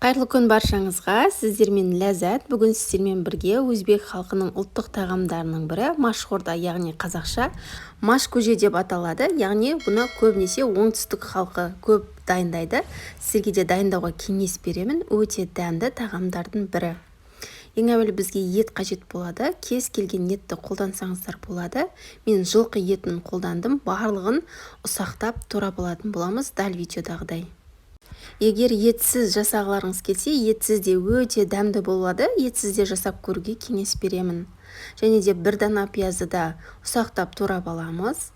Қайырлы күн баршаңызға, сіздермен ләззат. Бүгін сіздермен бірге өзбек халқының ұлттық тағамдарының бірі машхурда, яғни қазақша маш көже деп аталады. Яғни бұны көбінесе оңтүстік халқы көп дайындайды. Сіздерге де дайындауға кеңес беремін. Өте дәмді тағамдардың бірі. Ең әуелі бізге ет қажет болады. Кез келген етті қолдансаңыздар болады. Мен жылқы етін қолдандым. Барлығын ұсақтап турап алатын боламыз, дәл видеодағыдай. Егер етсіз жасағыларыңыз келсе, етсіз де өте дәмді болады. Етсіз де жасап көруге кеңес беремін. Және де бір дана пиязды да ұсақтап турап аламыз.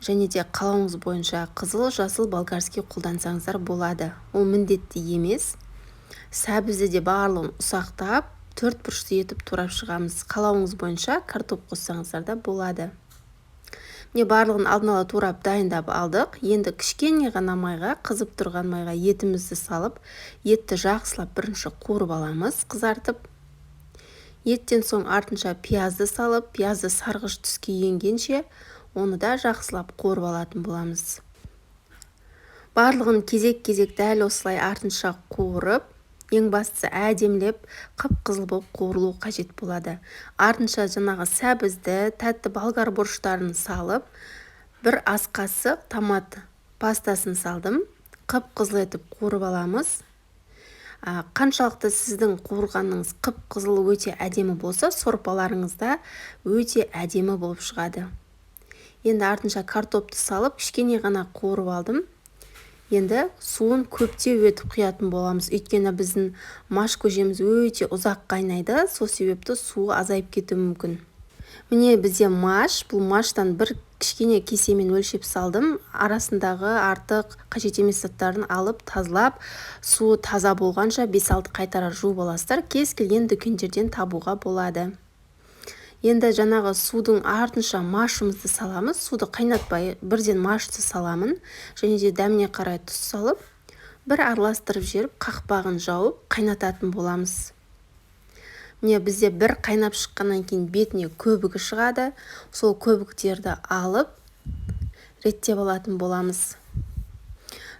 Және де қалауыңыз бойынша қызыл, жасыл, болгарский қолдансаңыздар болады. Ол міндетті емес. Сәбізді де барлығын ұсақтап, төрт бұрышты етіп турап шығамыз. Қалауыңыз бойынша картоп қоссаңыздар да болады. Міне барлығын алдын ала турап дайындап алдық. Енді кішкене ғана майға, қызып тұрған майға етімізді салып, етті жақсылап бірінші қуырып аламыз, қызартып. Еттен соң артынша пиязды салып, пиязды сарғыш түске енгенше, оны да жақсылап қуырып алатын боламыз. Барлығын кезек-кезек дәл осылай артынша қуырып, ең бастысы әдемілеп, қып-қызыл болып қуырылу қажет болады. Артынша жаңағы сәбізді, тәтті болгар бұрыштарын салып, бір ас қасық томат пастасын салдым. Қып-қызыл етіп қуырып аламыз. Қаншалықты сіздің қуырғаныңыз қып-қызыл өте әдемі болса, сорпаларыңыз да өте әдемі болып шығады. Енді артынша картопты салып, кішкене ғана қуырып алдым. Енді суын көптеу етіп құятын боламыз. Өйткені біздің маш көжеміз өте ұзақ қайнайды. Сол себепті суы азайып кетуі мүмкін. Міне бізде маш, бұл маштан бір кішкене кесемен өлшеп салдым. Арасындағы артық қажет емес заттарын алып, тазалап, суы таза болғанша 5-6 қайтара жуып аласыздар. Кез келген дүкендерден табуға болады. Енді жаңағы судың артынша машымызды саламыз. Суды қайнатпай, бірден машты саламын. Және де дәміне қарай тұз салып, бір араластырып жеріп, қақпағын жауып, қайнататын боламыз. Міне бізде бір қайнап шыққаннан кейін бетіне көбігі шығады. Сол көбіктерді алып, реттеп алатын боламыз.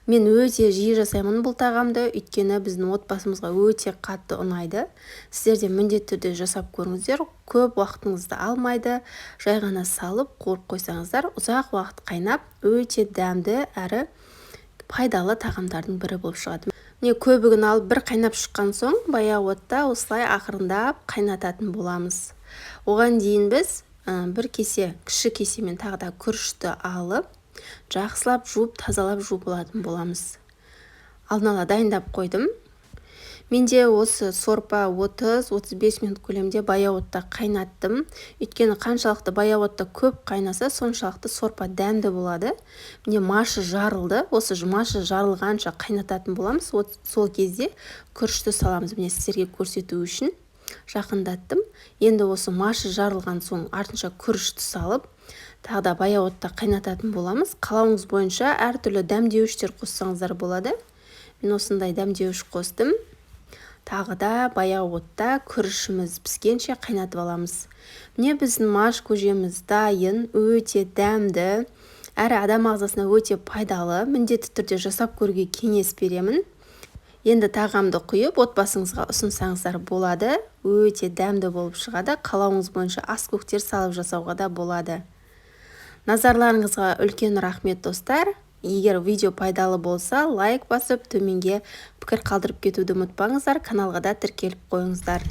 Мен өте жиі жасаймын бұл тағамды, өйткені біздің отбасымызға өте қатты ұнайды. Сіздер де міндетті түрде жасап көріңіздер. Көп уақытыңызды алмайды. Жай ғана салып, қуырып қойсаңыздар, ұзақ уақыт қайнап, өте дәмді әрі пайдалы тағамдардың бірі болып шығады. Міне көбігін алып, бір қайнап шыққан соң, баяу отта осылай ақырындап қайнататын боламыз. Оған дейін біз бір кесе, кіші кесемен тағы да күрішті алып, жақсылап жуып, тазалап жуып алатын боламыз. Алдын ала дайындап қойдым. Менде осы сорпа 30-35 минут көлемде баяу отта қайнаттым. Өйткені қаншалықты баяу отта көп қайнаса, соншалықты сорпа дәмді болады. Міне машы жарылды. Осы машы жарылғанша қайнататын боламыз. Сол кезде күрішті саламыз. Міне сіздерге көрсету үшін жақындаттым. Енді осы машы жарылған соң артынша күрішті салып, тағы да баяу отта қайнататын боламыз. Қалауыңыз бойынша әртүрлі дәмдеуіштер қоссаңыздар болады. Мен осындай дәмдеуіш қостым. Тағы да баяу отта күрішіміз піскенше қайнатып аламыз. Міне біздің маш көжеміз дайын, өте дәмді, әрі адам ағзасына өте пайдалы. Міндетті түрде жасап көруге кеңес беремін. Енді тағамды құйып, отбасыңызға ұсынсаңыздар болады. Өте дәмді болып шығады. Қалауыңыз бойынша ас көктер салып жасауға да болады. Назарларыңызға үлкен рахмет достар. Егер видео пайдалы болса, лайк басып, төменге пікір қалдырып кетуді ұмытпаңыздар. Каналға да тіркеліп қойыңыздар.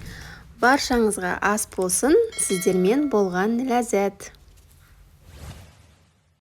Баршаңызға ас болсын. Сіздермен болған ләззат.